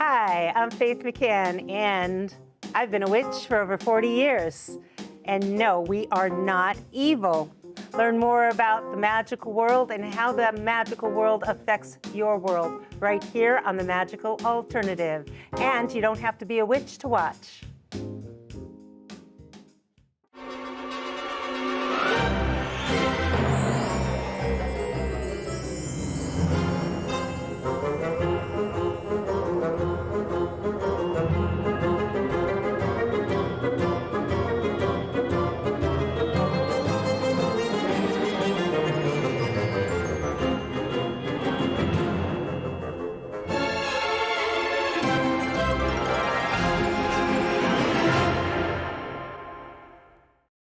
Hi, I'm Faith McCann, and I've been a witch for over 40 years. And no, we are not evil. Learn more about the magical world and how the magical world affects your world right here on The Magical Alternative. And you don't have to be a witch to watch.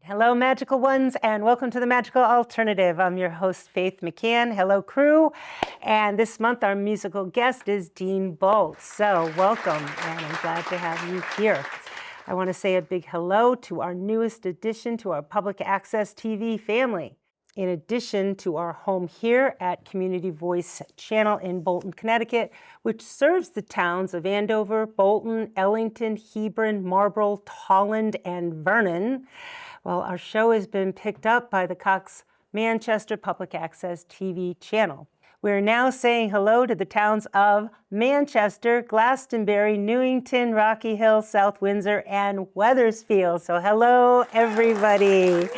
Hello, magical ones, and welcome to The Magical Alternative. I'm your host, Faith McCann. Hello, crew. And this month, our musical guest is Dean Boltz. So welcome, and I'm glad to have you here. I want to say a big hello to our newest addition to our public access TV family. In addition to our home here at Community Voice Channel in Bolton, Connecticut, which serves the towns of Andover, Bolton, Ellington, Hebron, Marlborough, Tolland, and Vernon. Well, our show has been picked up by the Cox Manchester Public Access TV channel. We're now saying hello to the towns of Manchester, Glastonbury, Newington, Rocky Hill, South Windsor, and Wethersfield. So hello, everybody.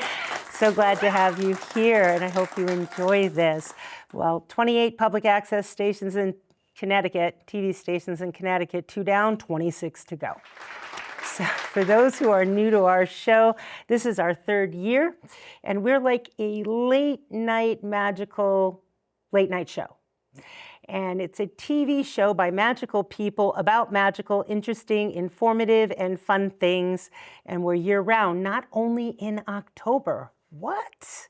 So glad to have you here, and I hope you enjoy this. Well, 28 public access stations in Connecticut, TV stations in Connecticut, 2 down, 26 to go. So for those who are new to our show, this is our 3rd year, and we're like a late-night magical late-night show. And it's a TV show by magical people about magical, interesting, informative, and fun things. And we're year-round, not only in October. What?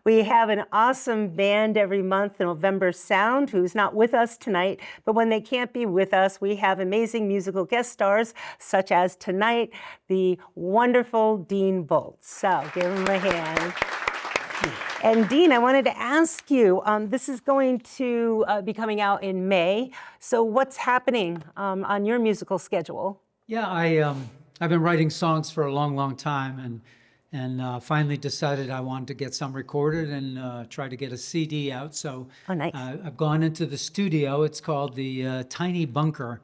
We have an awesome band every month, November Sound, who's not with us tonight, but when they can't be with us, we have amazing musical guest stars, such as tonight, the wonderful Dean Boltz. So give him a hand. And Dean, I wanted to ask you, this is going to be coming out in May, so what's happening on your musical schedule? Yeah, I've been writing songs for a long time, and finally decided I wanted to get some recorded and try to get a CD out. So nice. I've gone into the studio. It's called the Tiny Bunker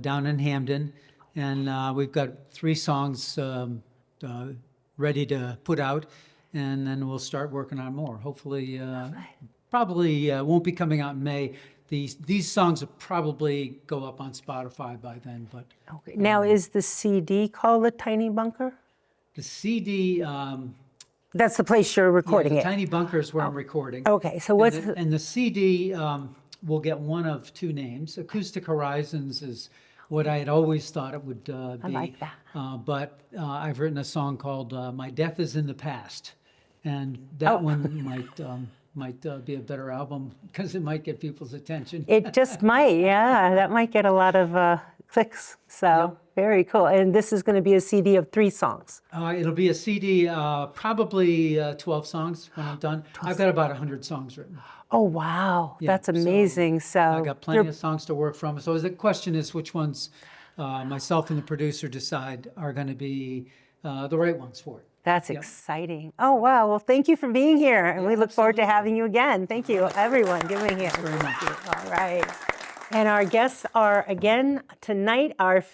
down in Hamden. And we've got 3 songs ready to put out. And then we'll start working on more. Hopefully, probably won't be coming out in May. These songs will probably go up on Spotify by then. But okay. Now, is the CD called The Tiny Bunker? The CD, that's the place you're recording the it. Tiny Bunker is where I'm recording. Okay, so what's and the CD will get one of 2 names. Acoustic Horizons is what I had always thought it would be. I like that. But I've written a song called "My Death Is in the Past," and that one might be a better album because it might get people's attention. It just might, yeah. That might get a lot of clicks. So Yep. Very cool. And this is going to be a CD of 3 songs. It'll be a CD, probably 12 songs when I'm done. I've got about 100 songs written. Oh, wow. Yeah, That's amazing. So I've got plenty of songs to work from. So the question is which ones myself and the producer decide are going to be the right ones for it. That's exciting. Oh, wow. Well, thank you for being here. And we look forward to having you again. Thank you, everyone. Give me a hand. Very much. All right. And our guests are, again, tonight, our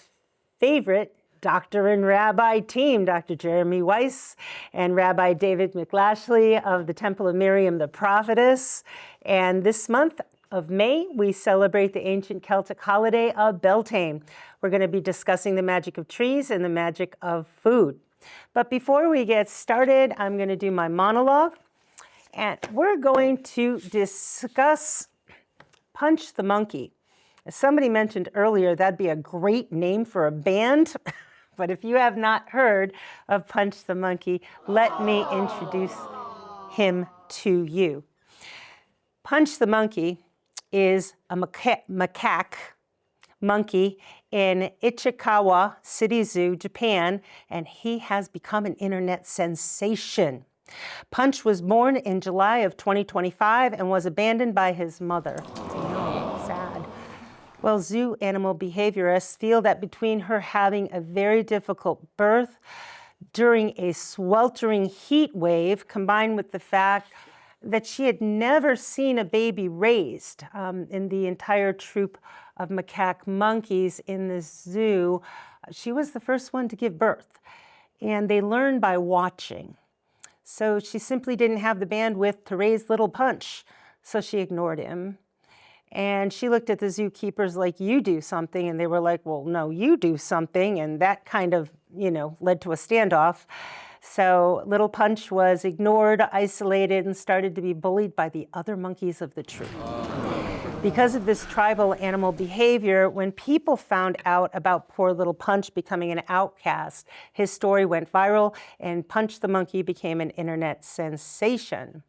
favorite Doctor and Rabbi team, Dr. Jeremy Weiss and Rabbi David McLashley of the Temple of Miriam, the Prophetess. And this month of May, we celebrate the ancient Celtic holiday of Beltane. We're going to be discussing the magic of trees and the magic of food. But before we get started, I'm going to do my monologue. And we're going to discuss Punch the Monkey. As somebody mentioned earlier, that'd be a great name for a band. But if you have not heard of Punch the Monkey, let me introduce him to you. Punch the Monkey is a macaque monkey in Ichikawa City Zoo, Japan, and he has become an internet sensation. Punch was born in July of 2025 and was abandoned by his mother. Sad. Well, zoo animal behaviorists feel that between her having a very difficult birth during a sweltering heat wave, combined with the fact that she had never seen a baby raised in the entire troop of macaque monkeys in the zoo, she was the first one to give birth. And they learn by watching. So she simply didn't have the bandwidth to raise little Punch, so she ignored him. And she looked at the zookeepers like, you do something. And they were like, well, no, you do something. And that kind of, led to a standoff. So little Punch was ignored, isolated, and started to be bullied by the other monkeys of the troop. Because of this tribal animal behavior, when people found out about poor little Punch becoming an outcast, his story went viral, and Punch the monkey became an internet sensation.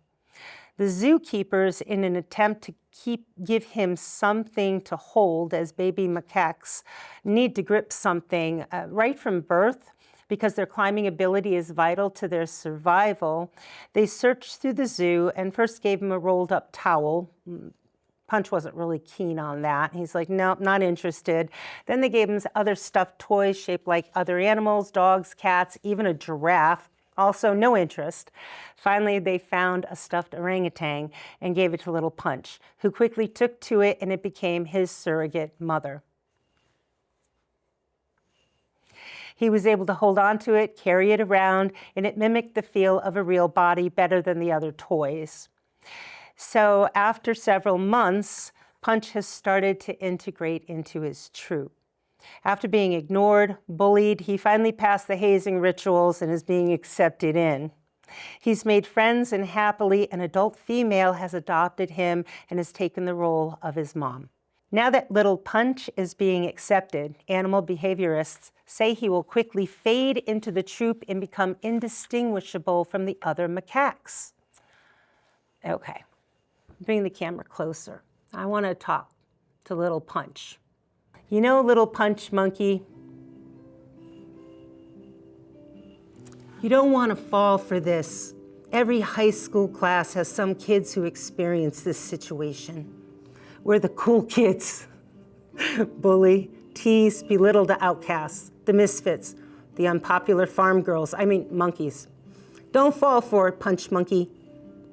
The zookeepers, in an attempt to give him something to hold, as baby macaques need to grip something right from birth, because their climbing ability is vital to their survival, they searched through the zoo and first gave him a rolled up towel. Punch wasn't really keen on that. He's like, nope, not interested. Then they gave him other stuffed toys shaped like other animals, dogs, cats, even a giraffe. Also no interest. Finally, they found a stuffed orangutan and gave it to little Punch, who quickly took to it, and it became his surrogate mother. He was able to hold on to it, carry it around, and it mimicked the feel of a real body better than the other toys. So after several months, Punch has started to integrate into his troop. After being ignored, bullied, he finally passed the hazing rituals and is being accepted in. He's made friends, and happily an adult female has adopted him and has taken the role of his mom. Now that little Punch is being accepted, animal behaviorists say he will quickly fade into the troop and become indistinguishable from the other macaques. Okay, bring the camera closer. I want to talk to little Punch. You know, little Punch monkey, you don't want to fall for this. Every high school class has some kids who experience this situation. We're the cool kids. Bully, tease, belittle the outcasts, the misfits, the unpopular farm girls, monkeys. Don't fall for it, Punch monkey.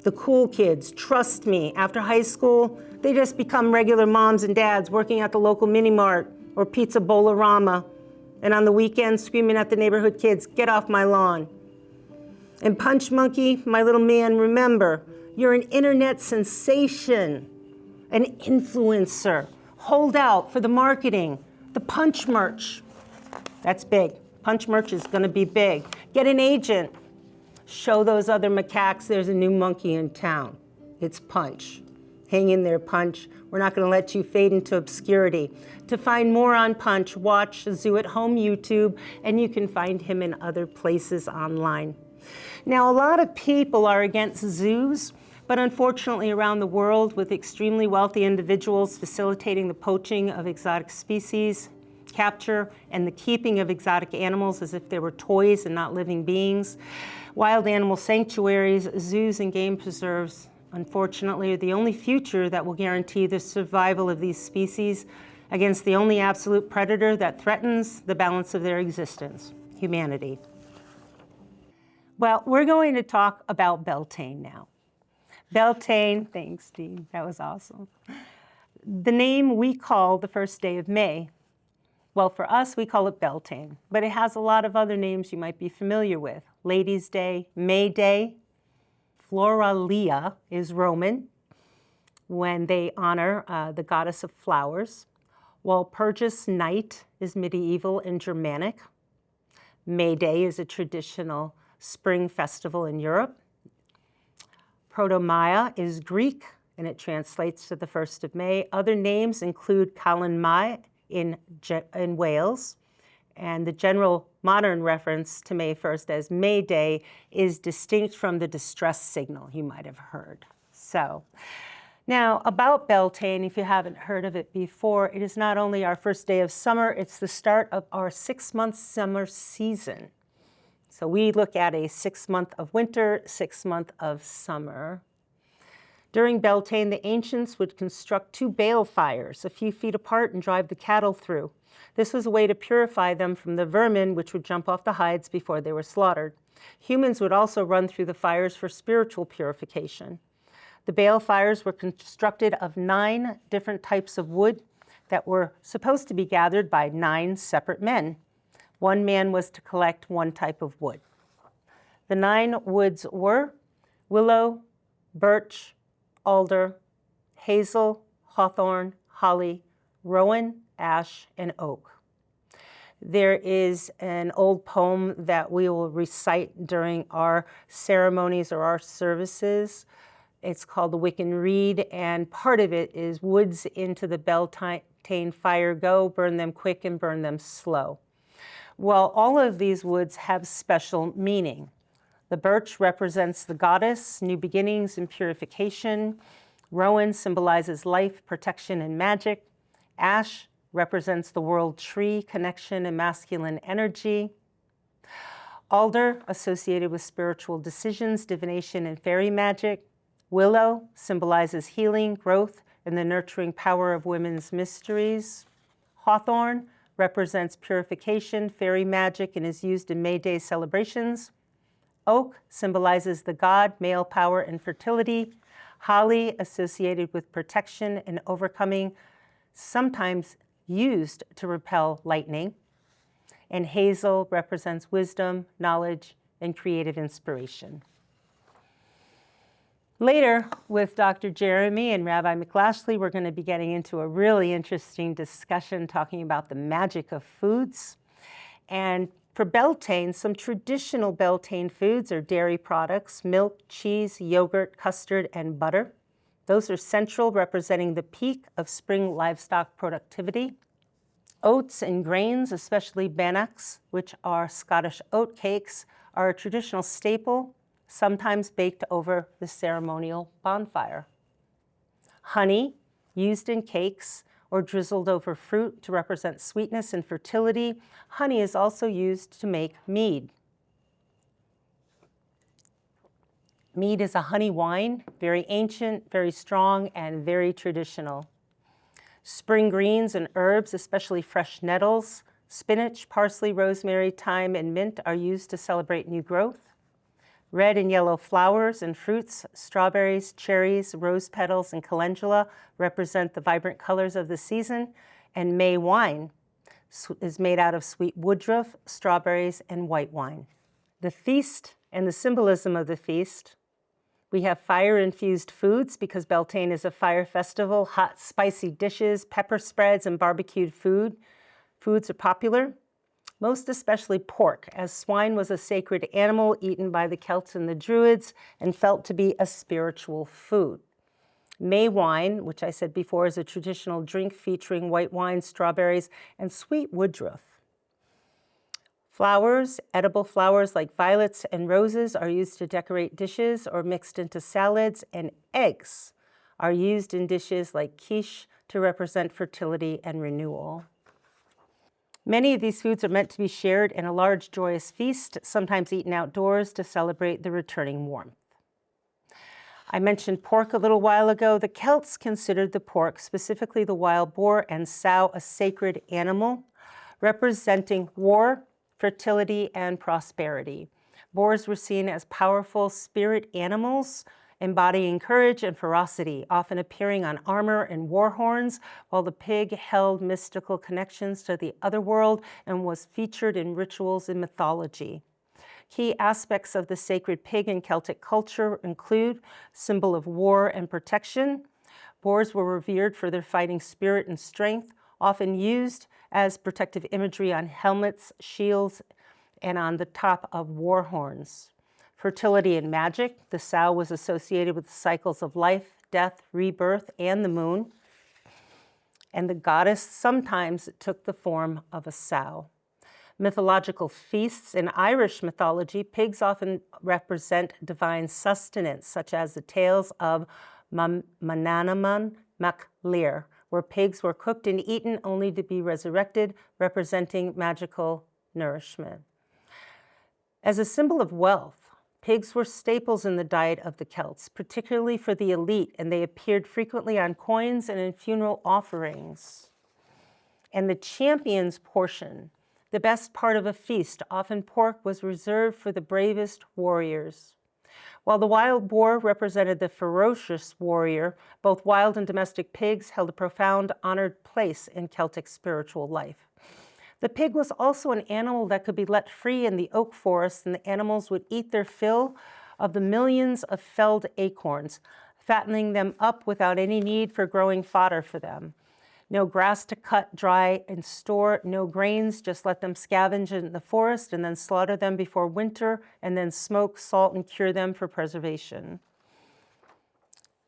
The cool kids, trust me, after high school, they just become regular moms and dads working at the local mini mart or Pizza Bowl-orama, and on the weekends screaming at the neighborhood kids, get off my lawn. And Punch monkey, my little man, remember, you're an internet sensation, an influencer. Hold out for the marketing, the Punch merch. That's big. Punch merch is gonna be big. Get an agent. Show those other macaques there's a new monkey in town. It's Punch. Hang in there, Punch. We're not gonna let you fade into obscurity. To find more on Punch, watch Zoo at Home YouTube, and you can find him in other places online. Now, a lot of people are against zoos, but unfortunately around the world, with extremely wealthy individuals facilitating the poaching of exotic species, capture, and the keeping of exotic animals as if they were toys and not living beings, wild animal sanctuaries, zoos, and game preserves, unfortunately, are the only future that will guarantee the survival of these species against the only absolute predator that threatens the balance of their existence, humanity. Well, we're going to talk about Beltane now. Beltane, thanks, Dean, that was awesome. The name we call the first day of May. Well, for us, we call it Beltane, but it has a lot of other names you might be familiar with. Ladies' Day, May Day. Floralia is Roman, when they honor the goddess of flowers. Walpurgis Night is medieval and Germanic. May Day is a traditional spring festival in Europe. Proto-Maya is Greek, and it translates to the 1st of May. Other names include Calan Mai in Wales, and the general modern reference to May 1st as May Day is distinct from the distress signal you might have heard. So, now about Beltane, if you haven't heard of it before, it is not only our first day of summer, it's the start of our 6-month summer season. So we look at a 6-month of winter, 6-month of summer. During Beltane, the ancients would construct 2 bale fires a few feet apart and drive the cattle through. This was a way to purify them from the vermin which would jump off the hides before they were slaughtered. Humans would also run through the fires for spiritual purification. The bale fires were constructed of 9 different types of wood that were supposed to be gathered by 9 separate men. One man was to collect one type of wood. The 9 woods were willow, birch, alder, hazel, hawthorn, holly, rowan, ash, and oak. There is an old poem that we will recite during our ceremonies or our services. It's called the Wiccan Reed, and part of it is woods into the Beltane fire go, burn them quick and burn them slow. Well, all of these woods have special meaning. The birch represents the goddess, new beginnings and purification. Rowan symbolizes life, protection, and magic. Ash represents the world tree, connection, and masculine energy. Alder, associated with spiritual decisions, divination, and fairy magic. Willow symbolizes healing, growth, and the nurturing power of women's mysteries. Hawthorn represents purification, fairy magic, and is used in May Day celebrations. Oak symbolizes the god, male power, and fertility. Holly, associated with protection and overcoming, sometimes used to repel lightning. And hazel represents wisdom, knowledge, and creative inspiration. Later, with Dr. Jeremy and Rabbi McLashley, we're going to be getting into a really interesting discussion talking about the magic of foods. And for Beltane, some traditional Beltane foods are dairy products, milk, cheese, yogurt, custard, and butter. Those are central, representing the peak of spring livestock productivity. Oats and grains, especially bannocks, which are Scottish oat cakes, are a traditional staple, sometimes baked over the ceremonial bonfire. Honey, used in cakes or drizzled over fruit to represent sweetness and fertility. Honey is also used to make mead. Mead is a honey wine, very ancient, very strong, and very traditional. Spring greens and herbs, especially fresh nettles, spinach, parsley, rosemary, thyme, and mint are used to celebrate new growth. Red and yellow flowers and fruits, strawberries, cherries, rose petals, and calendula represent the vibrant colors of the season. And May wine is made out of sweet woodruff, strawberries, and white wine. The feast and the symbolism of the feast. We have fire-infused foods because Beltane is a fire festival. Hot, spicy dishes, pepper spreads, and barbecued foods are popular. Most especially pork, as swine was a sacred animal eaten by the Celts and the Druids and felt to be a spiritual food. May wine, which I said before, is a traditional drink featuring white wine, strawberries, and sweet woodruff. Flowers, edible flowers like violets and roses, are used to decorate dishes or mixed into salads, and eggs are used in dishes like quiche to represent fertility and renewal. Many of these foods are meant to be shared in a large, joyous feast, sometimes eaten outdoors to celebrate the returning warmth. I mentioned pork a little while ago. The Celts considered the pork, specifically the wild boar and sow, a sacred animal, representing war, fertility, and prosperity. Boars were seen as powerful spirit animals, embodying courage and ferocity, often appearing on armor and war horns, while the pig held mystical connections to the other world and was featured in rituals and mythology. Key aspects of the sacred pig in Celtic culture include symbol of war and protection. Boars were revered for their fighting spirit and strength, often used as protective imagery on helmets, shields, and on the top of war horns. Fertility and magic. The sow was associated with the cycles of life, death, rebirth, and the moon. And the goddess sometimes took the form of a sow. Mythological feasts. In Irish mythology, pigs often represent divine sustenance, such as the tales of Mananaman MacLear, where pigs were cooked and eaten only to be resurrected, representing magical nourishment. As a symbol of wealth, Pigs were staples in the diet of the Celts, particularly for the elite, and they appeared frequently on coins and in funeral offerings. And the champion's portion, the best part of a feast, often pork, was reserved for the bravest warriors. While the wild boar represented the ferocious warrior, both wild and domestic pigs held a profound, honored place in Celtic spiritual life. The pig was also an animal that could be let free in the oak forest, and the animals would eat their fill of the millions of felled acorns, fattening them up without any need for growing fodder for them. No grass to cut, dry, and store, no grains, just let them scavenge in the forest and then slaughter them before winter, and then smoke, salt, and cure them for preservation.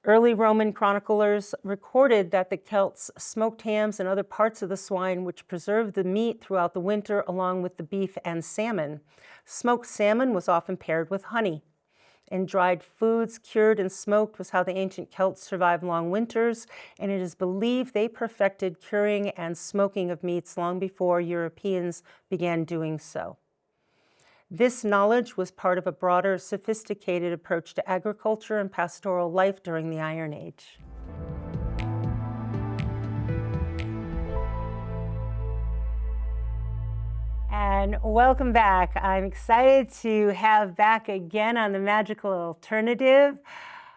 Early Roman chroniclers recorded that the Celts smoked hams and other parts of the swine, which preserved the meat throughout the winter, along with the beef and salmon. Smoked salmon was often paired with honey. And dried foods, cured and smoked, was how the ancient Celts survived long winters, and it is believed they perfected curing and smoking of meats long before Europeans began doing so. This knowledge was part of a broader, sophisticated approach to agriculture and pastoral life during the Iron Age. And welcome back. I'm excited to have back again on the Magical Alternative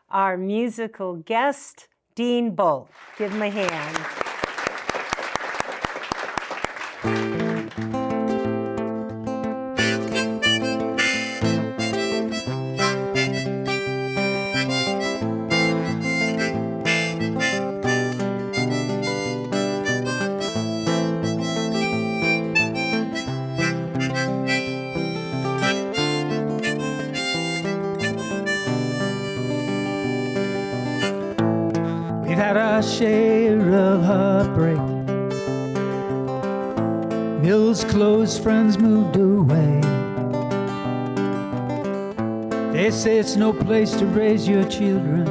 our musical guest, Dean Bolt. Give him a hand. We've had our share of heartbreak. Mills closed, friends moved away. They say it's no place to raise your children.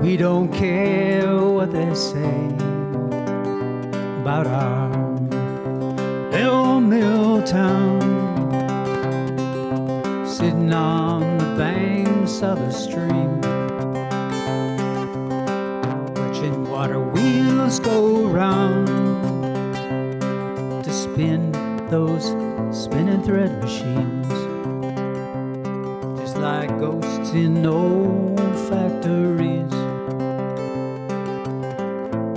We don't care what they say about our little mill town, sitting on the banks of a stream, watching water wheels go round to spin those spinning thread machines, just like ghosts in old factories.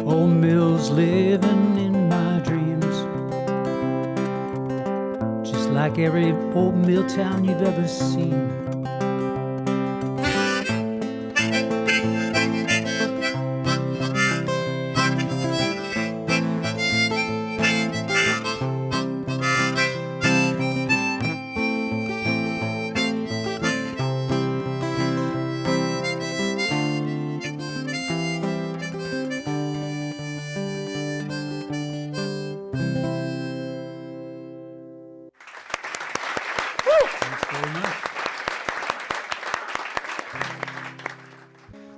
Old mills living in my dreams, just like every old mill town you've ever seen.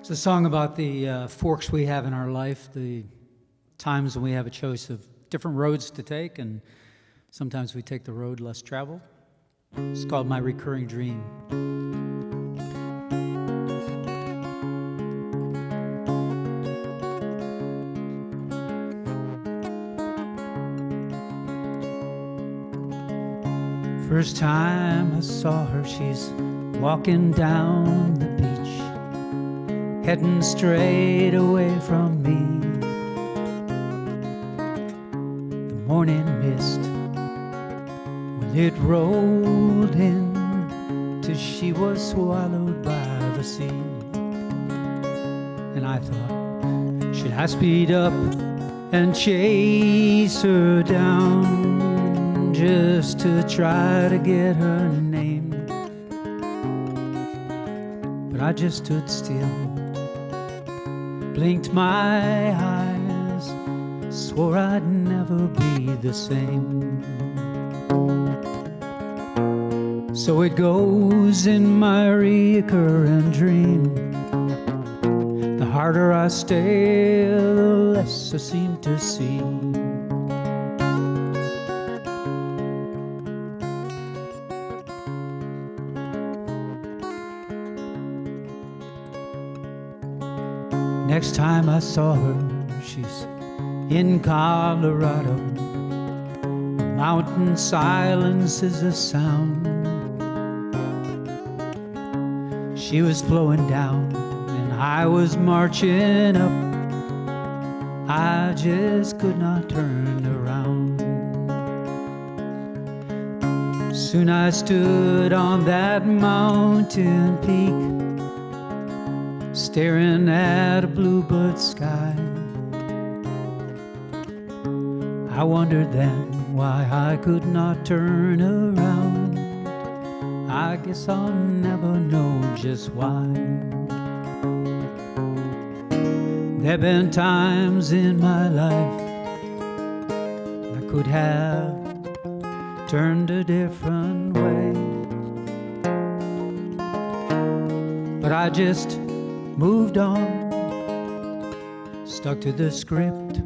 It's a song about the forks we have in our life, the times when we have a choice of different roads to take, and sometimes we take the road less traveled. It's called My Recurring Dream. First time I saw her, she's walking down the beach, heading straight away from me. The morning mist, when it rolled in, till she was swallowed by the sea. And I thought, should I speed up and chase her down, just to try to get her name? But I just stood still, blinked my eyes, swore I'd never be the same. So it goes in my recurring dream. The harder I stare, the less I seem to see. next time I saw her, she's in Colorado. Mountain silence is a sound. She was flowing down and I was marching up. I just could not turn around. Soon I stood on that mountain peak, staring at a bluebird sky. I wondered then why I could not turn around. I guess I'll never know just why. There've been times in my life I could have turned a different way, but I just moved on, stuck to the script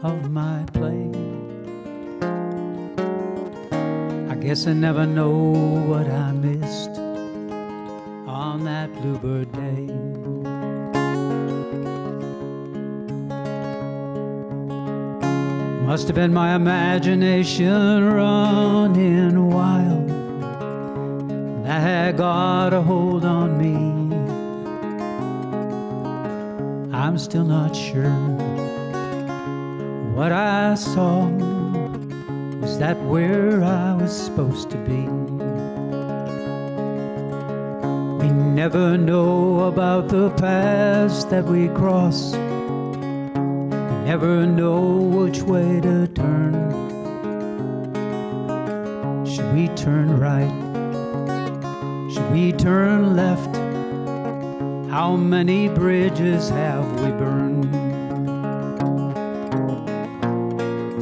of my play. I guess I never know what I missed on that bluebird day. Must have been my imagination running wild that had got a hold on me. I'm still not sure what I saw. Was that where I was supposed to be? We never know about the paths that we cross. We never know which way to turn. Should we turn right? Should we turn left? How many bridges have we burned?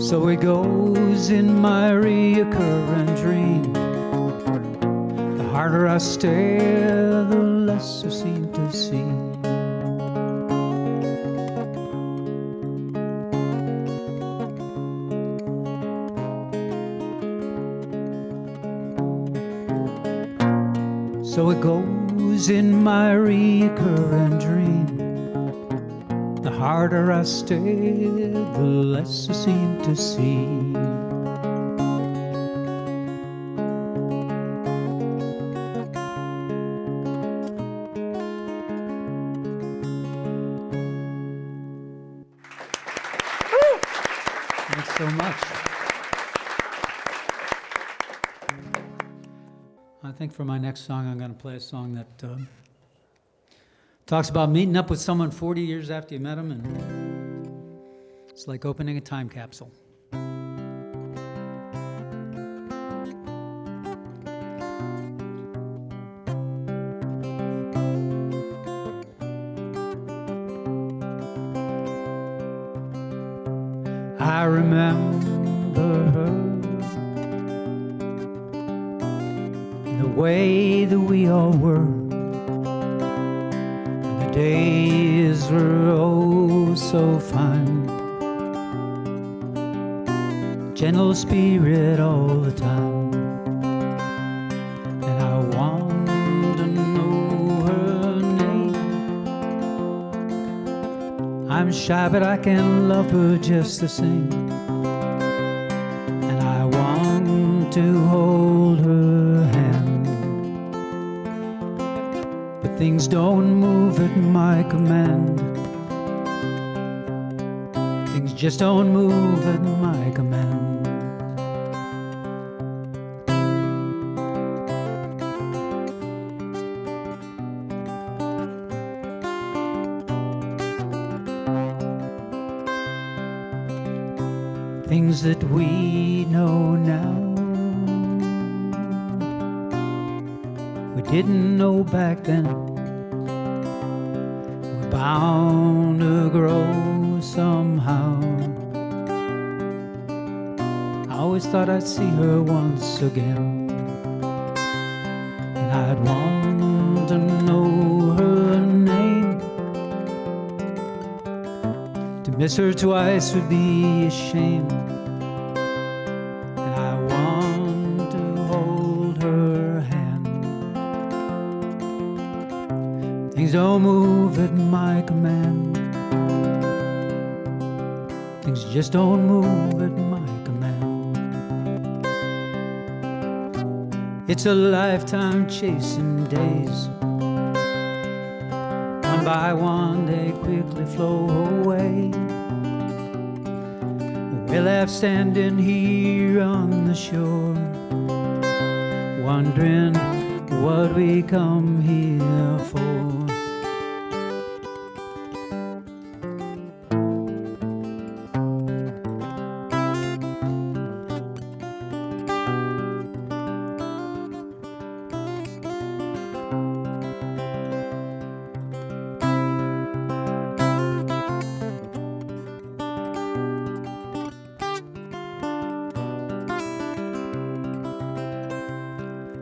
So it goes in my reoccurring dream. The harder I stare, the less I seem to see. So it goes in my recurrent dream. The harder I stare, the less I seem to see. Thanks so much. I think for my next song, I'm going to play a song that talks about meeting up with someone 40 years after you met them, and it's like opening a time capsule. I remember her, the way that we all were. The days were oh so fine. Gentle spirit all the time. And I want to know her name. I'm shy, but I can love her just the same. And I want to hold her hand. But things don't move at my command. Things just don't move at my command. Things that we know now, we didn't know back then. We're bound to grow somehow. I always thought I'd see her once again, and I'd want to know her name. To miss her twice would be a shame. And I want to hold her hand. Things don't move move at my command. Things just don't move at my command. It's a lifetime chasing days. One by one they quickly flow away. We're left standing here on the shore, wondering what we come here for.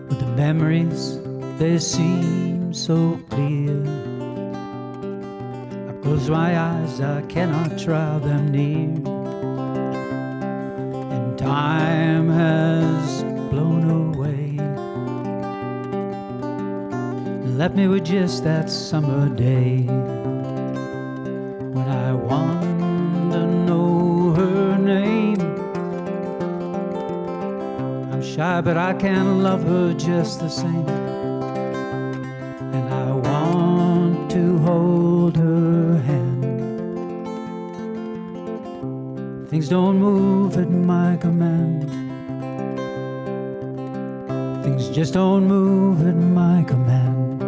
But the memories, they seem so clear. I close my eyes, I cannot draw them near. And time has blown away, left me with just that summer day when I want to know her name. I'm shy, but I can love her just the same. And I want to hold her hand. Things don't move at my command. Things just don't move at my command.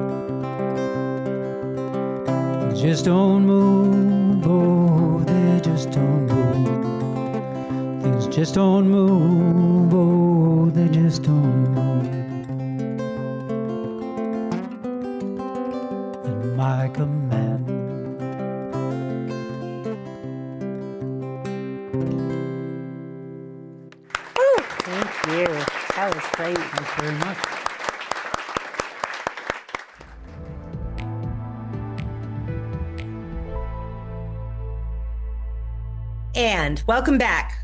Things just don't move, oh, they just don't move. Things just don't move, oh, they just don't move at my command. Woo, thank you. That was great. Thanks very much. And welcome back.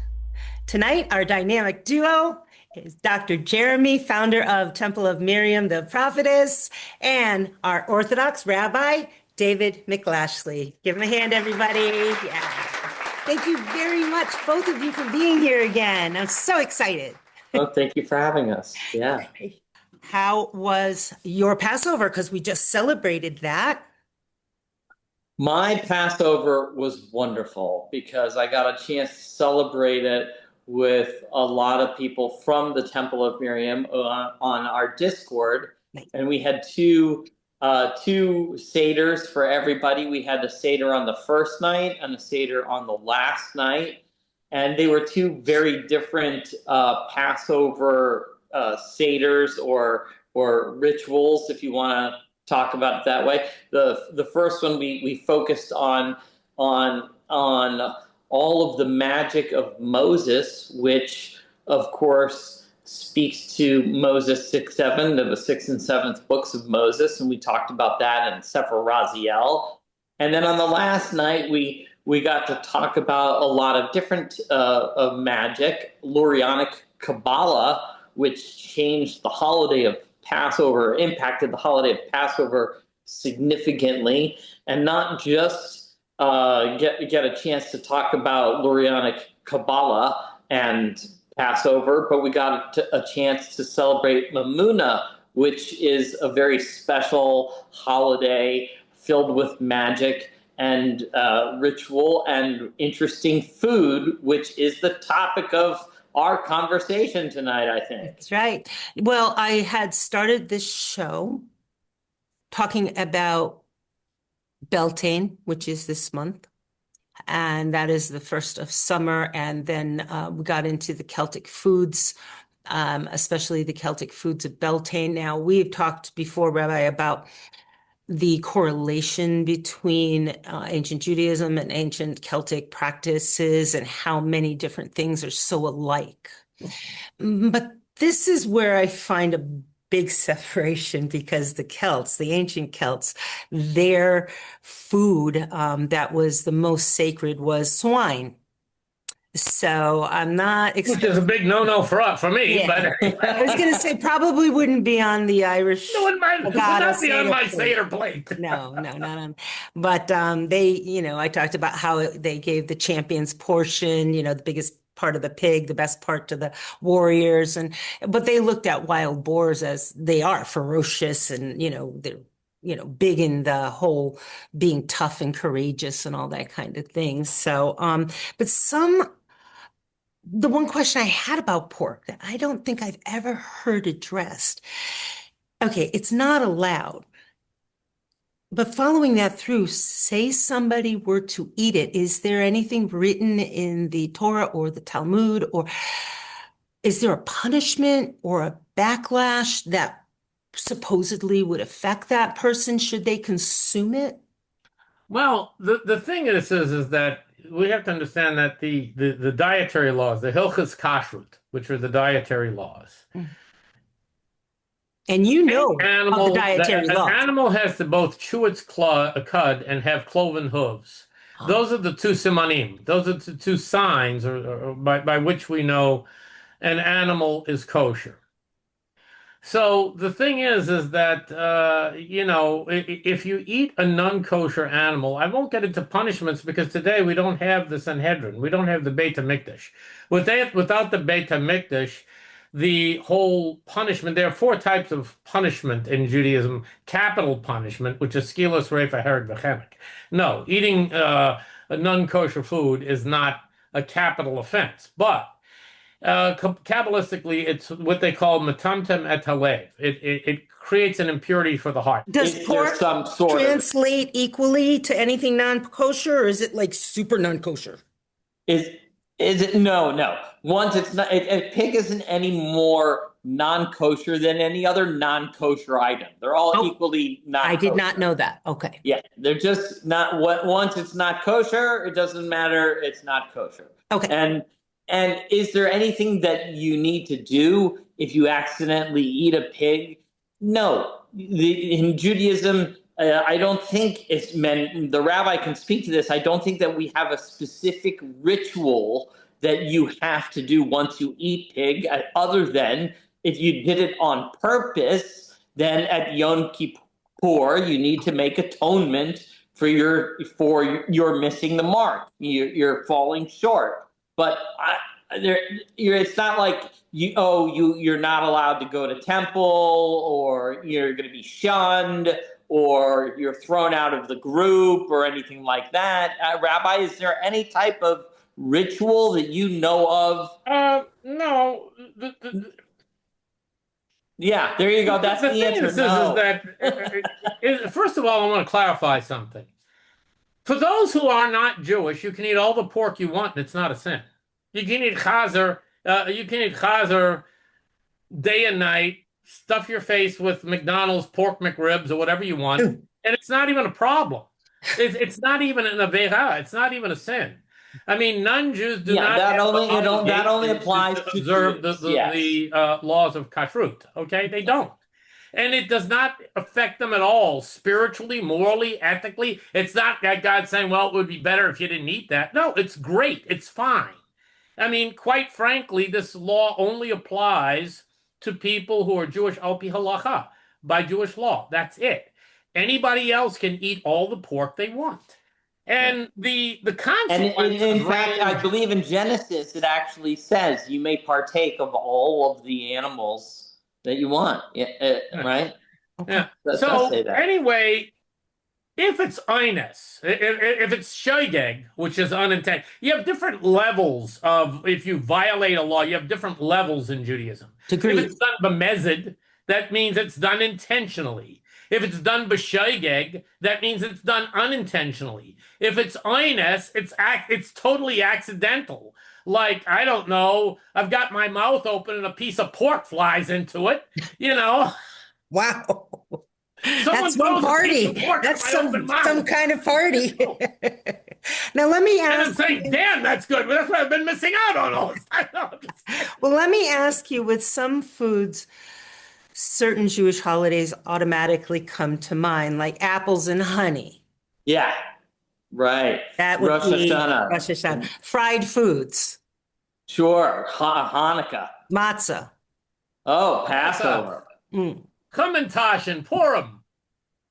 Tonight, our dynamic duo is Dr. Jeremy, founder of Temple of Miriam, the Prophetess, and our Orthodox Rabbi, David McLashley. Give him a hand, everybody. Yeah. Thank you very much, both of you, for being here again. I'm so excited. Well, thank you for having us. Yeah. How was your Passover? Because we just celebrated that. My Passover was wonderful because I got a chance to celebrate it with a lot of people from the Temple of Miriam on our Discord. And we had two seders for everybody. We had the seder on the first night and the seder on the last night. And they were two very different Passover seders or rituals, if you want to talk about it that way. The first one we focused on all of the magic of Moses, which of course speaks to Moses 6-7, the 6th and 7th books of Moses, and we talked about that in Sefer Raziel. And then on the last night we got to talk about a lot of different of magic, Lurianic Kabbalah, which changed the holiday of Passover, impacted the holiday of Passover significantly, and not just get a chance to talk about Lurianic Kabbalah and Passover, but we got a chance to celebrate Mamuna, which is a very special holiday filled with magic and ritual and interesting food, which is the topic of our conversation tonight, I think. That's right. Well, I had started this show talking about Beltane, which is this month, and that is the first of summer. And then we got into the Celtic foods, especially the Celtic foods of Beltane. Now, we've talked before, Rabbi, about the correlation between ancient Judaism and ancient Celtic practices and how many different things are so alike. But this is where I find a big separation, because the Celts, the ancient Celts, their food that was the most sacred was swine. So I'm not Which expecting. is a big no-no for me, Yeah. but I was going to say probably wouldn't be on the Irish. no one would Agata not be on my plate. Seder plate. No, not on. But they, I talked about how they gave the champions portion, the biggest part of the pig, the best part to the warriors, but they looked at wild boars as they are ferocious and they're big in the whole being tough and courageous and all that kind of thing. So, but the one question I had about pork that I don't think I've ever heard addressed. Okay, it's not allowed. But following that through, say somebody were to eat it, is there anything written in the Torah or the Talmud, or is there a punishment or a backlash that supposedly would affect that person should they consume it? Well, the thing is that we have to understand that the dietary laws, the Hilchos Kashrut, which are the dietary laws. And of Animal, the dietary an laws. animal has to both chew its cud and have cloven hooves. Those are the two simanim. Those are the two signs or by which we know an animal is kosher. So the thing is that, if you eat a non-kosher animal, I won't get into punishments because today we don't have the Sanhedrin. We don't have the Beit HaMikdash. Without the Beit HaMikdash, the whole punishment, there are four types of punishment in Judaism. Capital punishment, which is skilos, reifa, herod, v'chemek. No, eating a non-kosher food is not a capital offense, but Kabbalistically, it's what they call metamtem et halev. It creates an impurity for the heart. Does pork translate equally to anything non-kosher, or is it like super non-kosher? Is it? No. Once it's not, a pig isn't any more non-kosher than any other non-kosher item. They're all equally not. I did not know that. Okay. Yeah, they're just not. Once it's not kosher, it doesn't matter. It's not kosher. Okay. And is there anything that you need to do if you accidentally eat a pig? No. In Judaism, I don't think it's meant, the rabbi can speak to this, I don't think that we have a specific ritual that you have to do once you eat pig, other than if you did it on purpose, then at Yom Kippur, you need to make atonement for your missing the mark. You're falling short. But it's not like you're not allowed to go to temple, or you're going to be shunned, or you're thrown out of the group, or anything like that. Rabbi, is there any type of ritual that you know of? No. Yeah, there you go. That's the answer. Is that first of all, I want to clarify something. For those who are not Jewish, you can eat all the pork you want, and it's not a sin. You can eat chazer. You can eat chazer day and night. Stuff your face with McDonald's pork McRibs or whatever you want, and it's not even a problem. It's not even an avera. It's not even a sin. I mean, non-Jews do not. That only applies to observe the laws of kashrut. Okay, they don't. And it does not affect them at all, spiritually, morally, ethically. It's not that God saying, well, it would be better if you didn't eat that. No, it's great. It's fine. I mean, quite frankly, this law only applies to people who are Jewish al pi halacha, by Jewish law. That's it. Anybody else can eat all the pork they want. And the consequence. And in fact, I believe in Genesis, it actually says you may partake of all of the animals that you want, right? Yeah. So anyway, if it's einus, if it's shoygeg, which is unintended, you have different levels of, if you violate a law, you have different levels in Judaism. Agreed. If it's done b'mezid, that means it's done intentionally. If it's done b'shoygeg, that means it's done unintentionally. If it's einus, it's totally accidental. Like, I don't know, I've got my mouth open and a piece of pork flies into it, Wow. That's one party. That's some kind of party. Now, let me ask. And I'm saying, damn, that's good. That's what I've been missing out on all this time. Well, let me ask you, with some foods, certain Jewish holidays automatically come to mind, like apples and honey. Yeah, right. That would Rosh be Hashanah. Rosh Hashanah. Fried foods. Sure. Hanukkah. Matzah. Oh, Passover. Mm. Hamantash and Purim.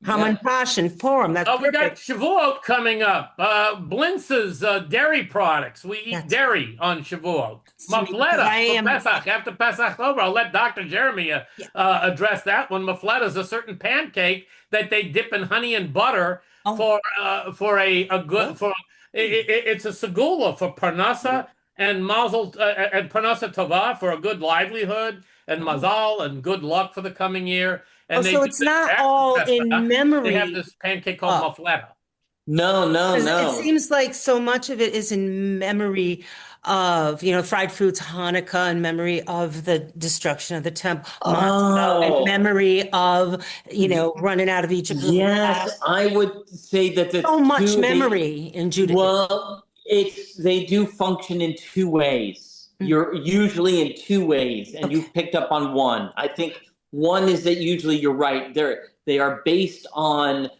Hamantash and Purim. That's We got perfect. Shavuot coming up. Blintz's dairy products. We eat That's dairy on Shavuot. sweet, because I Mafleta for am. Pesach. After Pesach over, I'll let Dr. Jeremy address that one. Mafleta is a certain pancake that they dip in honey and butter Oh. for a good for. It's a segula for parnasa and mazel and parnasa tova for a good livelihood and mazal and good luck for the coming year. And they So do it's this not after all Pesach. in memory. They have this pancake called mafleta. No, no, 'Cause no. it seems like so much of it is in memory of, fried foods, Hanukkah, in memory of the destruction of the temple, Matzah, in Oh, memory of, running out of Egypt. yes. I would say that the So much two, memory in Judaism. well, they do function in two ways. You're usually in two ways, and you've picked up on one. I think one is that usually you're right. They are based on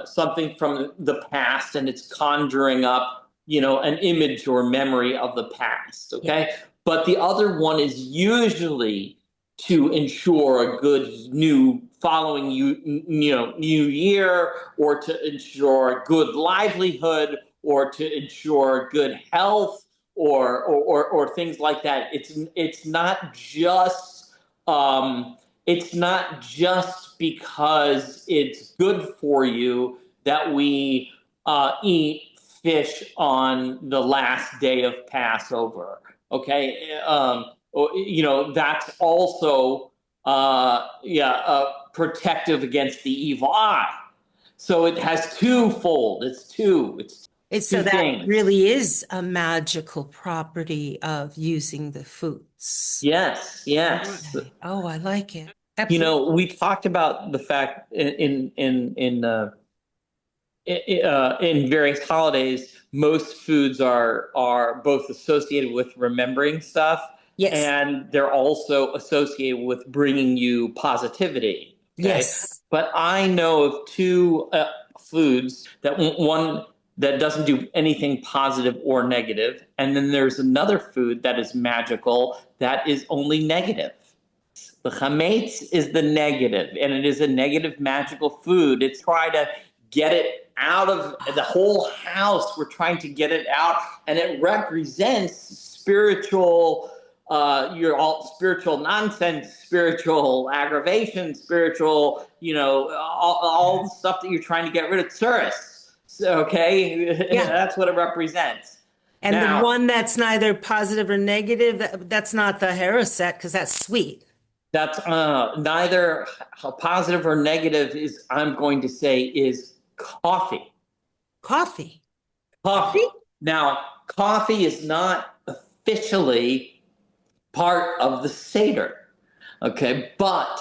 something from the past, and it's conjuring up an image or memory of the past. Okay, but the other one is usually to ensure a good following new year, or to ensure good livelihood, or to ensure good health, or things like that. It's not just because it's good for you that we eat fish on the last day of Passover. Okay, that's also protective against the evil eye. So it has twofold. It's two So that things. really is a magical property of using the foods. Yes. Okay. Oh, I like it. Absolutely. We talked about the fact in various holidays, most foods are both associated with remembering stuff, and they're also associated with bringing you positivity. Okay? Yes. But I know of two foods one that doesn't do anything positive or negative, and then there's another food that is magical that is only negative. The chametz is the negative, and it is a negative magical food. It's trying to get it out of the whole house. We're trying to get it out, and it represents spiritual spiritual nonsense, spiritual aggravation, spiritual, all the stuff that you're trying to get rid of. Tsuris. So, okay, that's what it represents. And now, the one that's neither positive or negative, that's not the haroset, because that's sweet. That's neither positive or negative I'm going to say, is coffee. Coffee. Now, coffee is not officially part of the Seder, okay? But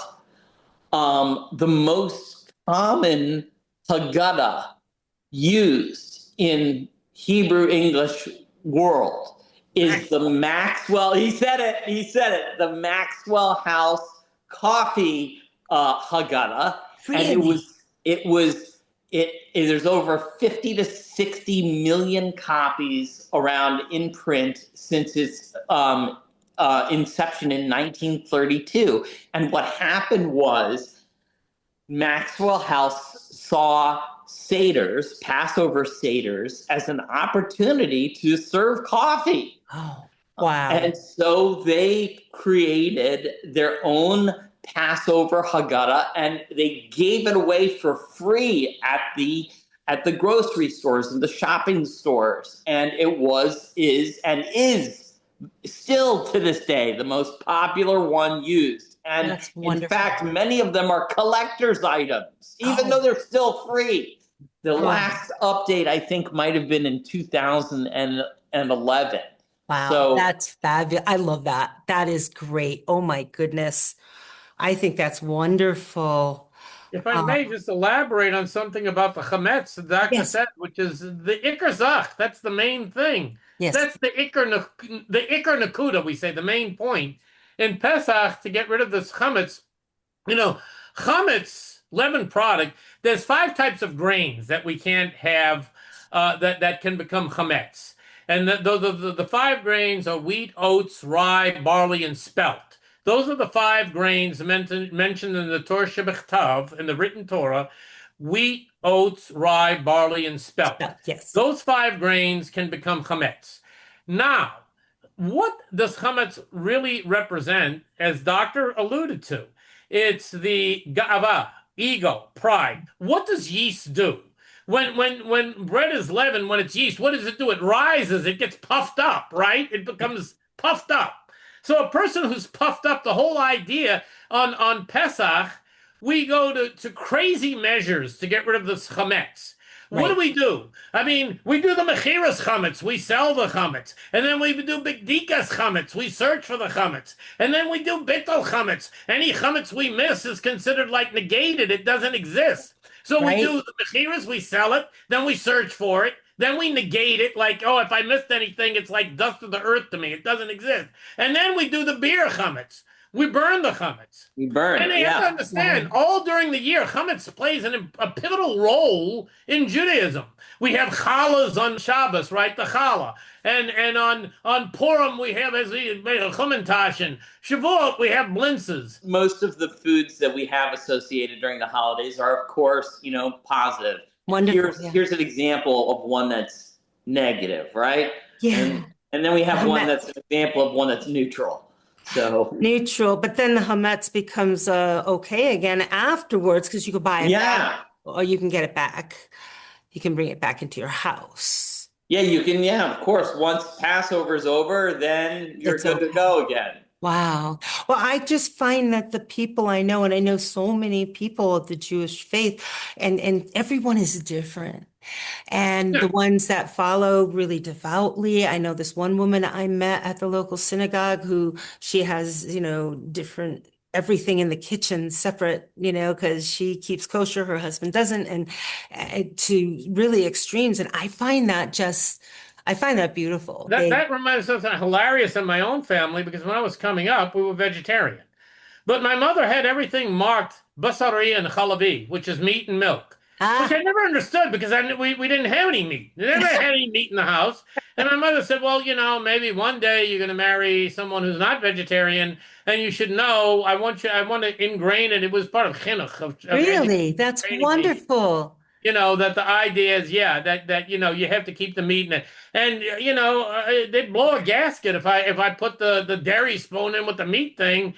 the most common Haggadah used in Hebrew English world is the Maxwell. He said it. The Maxwell House coffee Haggadah, and there's over 50 to 60 million copies around in print since its inception in 1932. And what happened was Maxwell House saw Seders, Passover Seders, as an opportunity to serve coffee. Oh, wow. And so they created their own Passover Haggadah, and they gave it away for free at the grocery stores and the shopping stores. And it is still to this day the most popular one used. And in fact, many of them are collector's items, even though they're still free. The last update, I think, might have been in 2011. Wow, so, that's fabulous. I love that. That is great. Oh, my goodness. I think that's wonderful. If I may just elaborate on something about the chametz, the doctor said, which is the ikar zach. That's the main thing. Yes. That's the ikar nakuda, we say, the main point. In Pesach, to get rid of this chametz, chametz, leavened product, there's 5 types of grains that we can't have that can become chametz. And the 5 grains are wheat, oats, rye, barley, and spelt. Those are the 5 grains mentioned in the Torah Shebechtav, in the written Torah: wheat, oats, rye, barley, and spelt. Yes. Those 5 grains can become chametz. Now, what does chametz really represent, as Doctor alluded to? It's the ga'ava, ego, pride. What does yeast do? When bread is leavened, when it's yeast, what does it do? It rises, it gets puffed up, right? It becomes puffed up. So a person who's puffed up, the whole idea on Pesach, we go to crazy measures to get rid of this chametz. What do we do? I mean, we do the mechiras chametz, we sell the chametz, and then we do bigdikas chametz, we search for the chametz, and then we do bittul chametz. Any chametz we miss is considered like negated; it doesn't exist. So we do the mechiras, we sell it, then we search for it, then we negate it, like, oh, if I missed anything, it's like dust of the earth to me; it doesn't exist. And then we do the beer chametz. We burn the chametz. We burn. And they have to understand, all during the year, chametz plays a pivotal role in Judaism. We have challahs on Shabbos, right? The challah. And on Purim, we have chumintash, and Shavuot, we have blintzes. Most of the foods that we have associated during the holidays are, of course, positive. Wonderful. Here's an example of one that's negative, right? Yeah. And then we have one that's an example of one that's neutral. So Neutral, but then the hametz becomes okay again afterwards, because you can buy it back, or you can get it back. You can bring it back into your house. Yeah, you can. Yeah, of course. Once Passover's over, then you're good to go again. Wow. Well, I just find that the people I know, and I know so many people of the Jewish faith, and everyone is different. And the ones that follow really devoutly. I know this one woman I met at the local synagogue who she has, different everything in the kitchen separate, because she keeps kosher, her husband doesn't, and to really extremes. And I find that beautiful. That reminds me of something hilarious in my own family, because when I was coming up, we were vegetarian. But my mother had everything marked basari and chalavi, which is meat and milk. Which I never understood, because we didn't have any meat. We never had any meat in the house. And my mother said, well, maybe one day you're going to marry someone who's not vegetarian, and you should know, I want to ingrain it. It was part of chinuch. Really? That's wonderful. That the idea is, that you have to keep the meat in it. And, they'd blow a gasket if I put the dairy spoon in with the meat thing.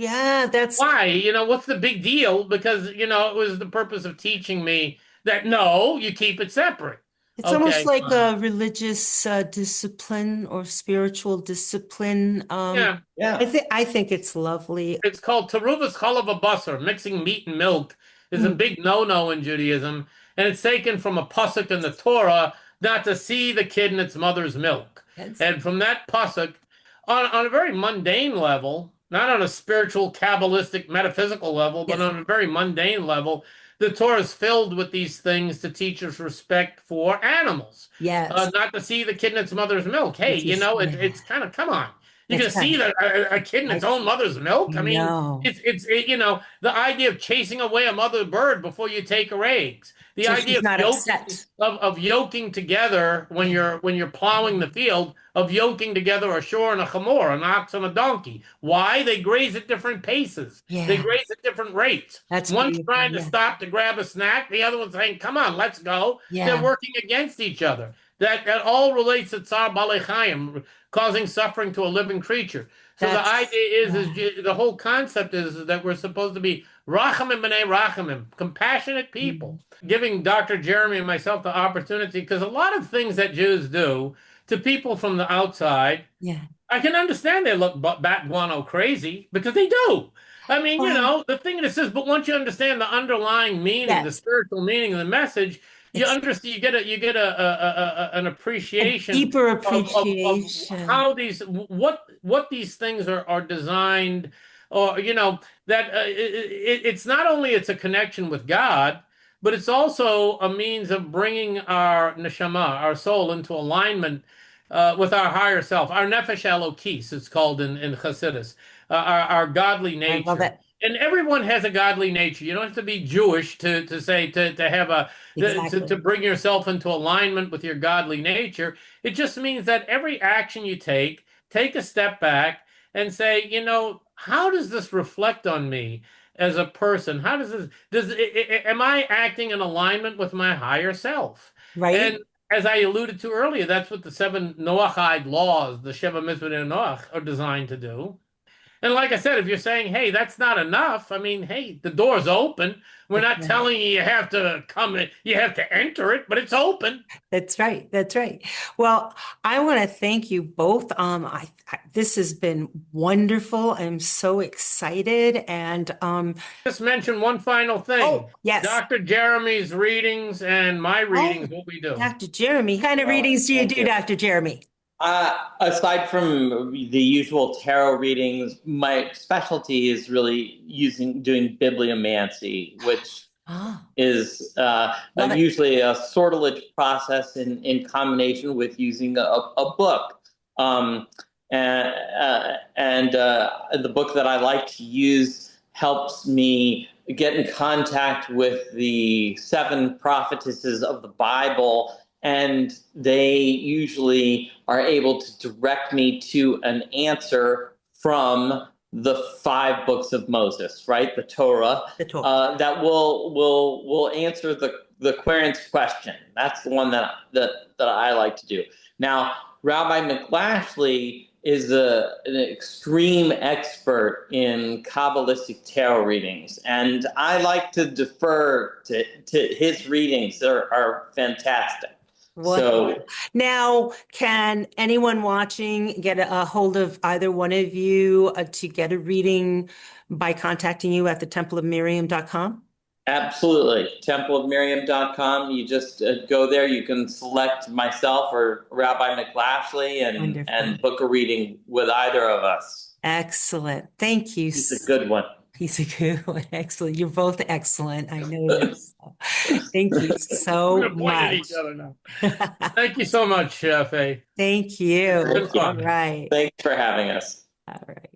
Yeah, that's why, what's the big deal? Because, it was the purpose of teaching me that, no, you keep it separate. It's almost like a religious discipline or spiritual discipline. Yeah. I think it's lovely. It's called teruvas chalav basar. Mixing meat and milk is a big no-no in Judaism. And it's taken from a pasuk in the Torah, not to see the kid in its mother's milk. And from that pasuk, on a very mundane level, not on a spiritual, Kabbalistic, metaphysical level, but on a very mundane level, the Torah is filled with these things to teach us respect for animals. Yes. Not to see the kid in its mother's milk. Hey, it's kind of, come on. You're going to see a kid in its own mother's milk? I mean, it's the idea of chasing away a mother bird before you take her eggs. The idea of yoking together when you're plowing the field, of yoking together a shore and a chamor, an ox and a donkey. Why? They graze at different paces. They graze at different rates. One's trying to stop to grab a snack. The other one's saying, come on, let's go. They're working against each other. That all relates to Tsar Balei Chaim, causing suffering to a living creature. So the idea is the whole concept is that we're supposed to be rachamim b'nei rachamim, compassionate people. Giving Dr. Jeremy and myself the opportunity, because a lot of things that Jews do to people from the outside, I can understand they look bat guano crazy, because they do. I mean, the thing that says, but once you understand the underlying meaning, the spiritual meaning of the message, you understand. You get an appreciation, deeper appreciation, of how what these things are designed, or that it's not only it's a connection with God, but it's also a means of bringing our neshama, our soul, into alignment with our higher self, our nefesh elokis, it's called in Chassidus, our godly nature. And everyone has a godly nature. You don't have to be Jewish to say to have a Exactly. to bring yourself into alignment with your godly nature. It just means that every action you take a step back and say, how does this reflect on me as a person? How does this am I acting in alignment with my higher self? And Right? as I alluded to earlier, that's what the seven Noahide laws, the Sheva Mitzvot Noach, are designed to do. And like I said, if you're saying, hey, that's not enough, I mean, hey, the door's open. We're That's not right. telling you have to come in, you have to enter it, but it's open. That's right. That's right. Well, I want to thank you both. This has been wonderful. I'm so excited. And Just mention one final thing. oh, yes. Dr. Jeremy's readings and my readings, Oh, what we do. Dr. Jeremy. What kind of Well, readings do you thank do, you. Dr. Jeremy? Aside from the usual tarot readings, my specialty is really doing bibliomancy, which Oh, is love it. usually a sortilege process in combination with using a book. And the book that I like to use helps me get in contact with the seven prophetesses of the Bible, and they usually are able to direct me to an answer from the 5 books of Moses, right? The Torah, The talk. that will answer the querent's question. That's the one that I like to do. Now, Rabbi McLashley is an extreme expert in Kabbalistic tarot readings, and I like to defer to his readings. They are fantastic. Wonderful. Now, can anyone watching get a hold of either one of you to get a reading by contacting you at the templeofmiriam.com? Absolutely. Templeofmiriam.com. You just go there. You can select myself or Rabbi McLashley Wonderful. and book a reading with either of us. Excellent. Thank you. He's a good one. He's a good one. Excellent. You're both excellent. I know this. Thank you We're so gonna point at much. each other now. Thank you so much, Faye. Thank you. Thank you. All right. Thanks for having us. All right.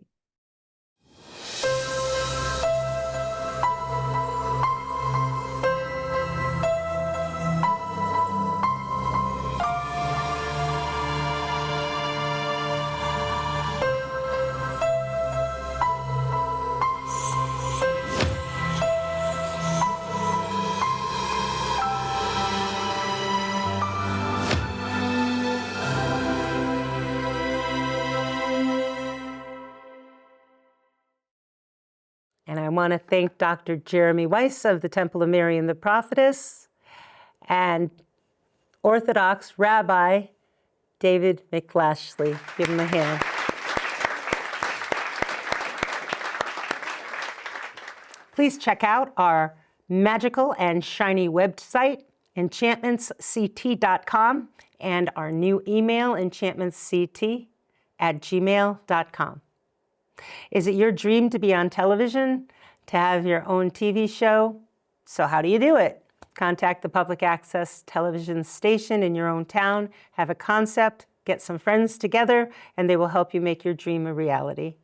And I want to thank Dr. Jeremy Weiss of the Temple of Miriam the Prophetess and Orthodox Rabbi David McLashley. Give him a hand. Please check out our magical and shiny website, enchantmentsct.com, and our new email, enchantmentsct@gmail.com. Is it your dream to be on television, to have your own TV show? So how do you do it? Contact the public access television station in your own town, have a concept, get some friends together, and they will help you make your dream a reality.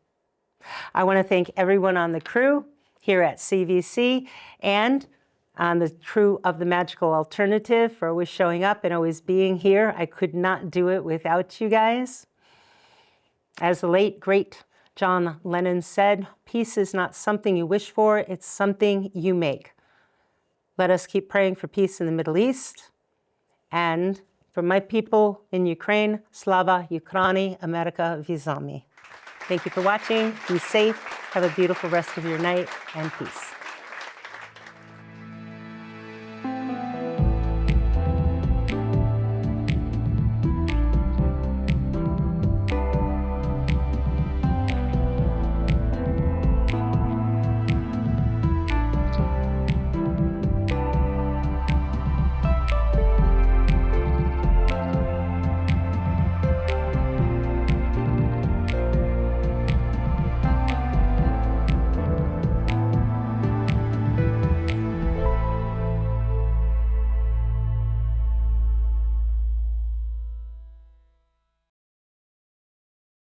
I want to thank everyone on the crew here at CVC and on the crew of The Magical Alternative for always showing up and always being here. I could not do it without you guys. As the late, great John Lennon said, peace is not something you wish for, it's something you make. Let us keep praying for peace in the Middle East. And for my people in Ukraine, Slava Ukraini, America Vizami. Thank you for watching. Be safe. Have a beautiful rest of your night, and peace.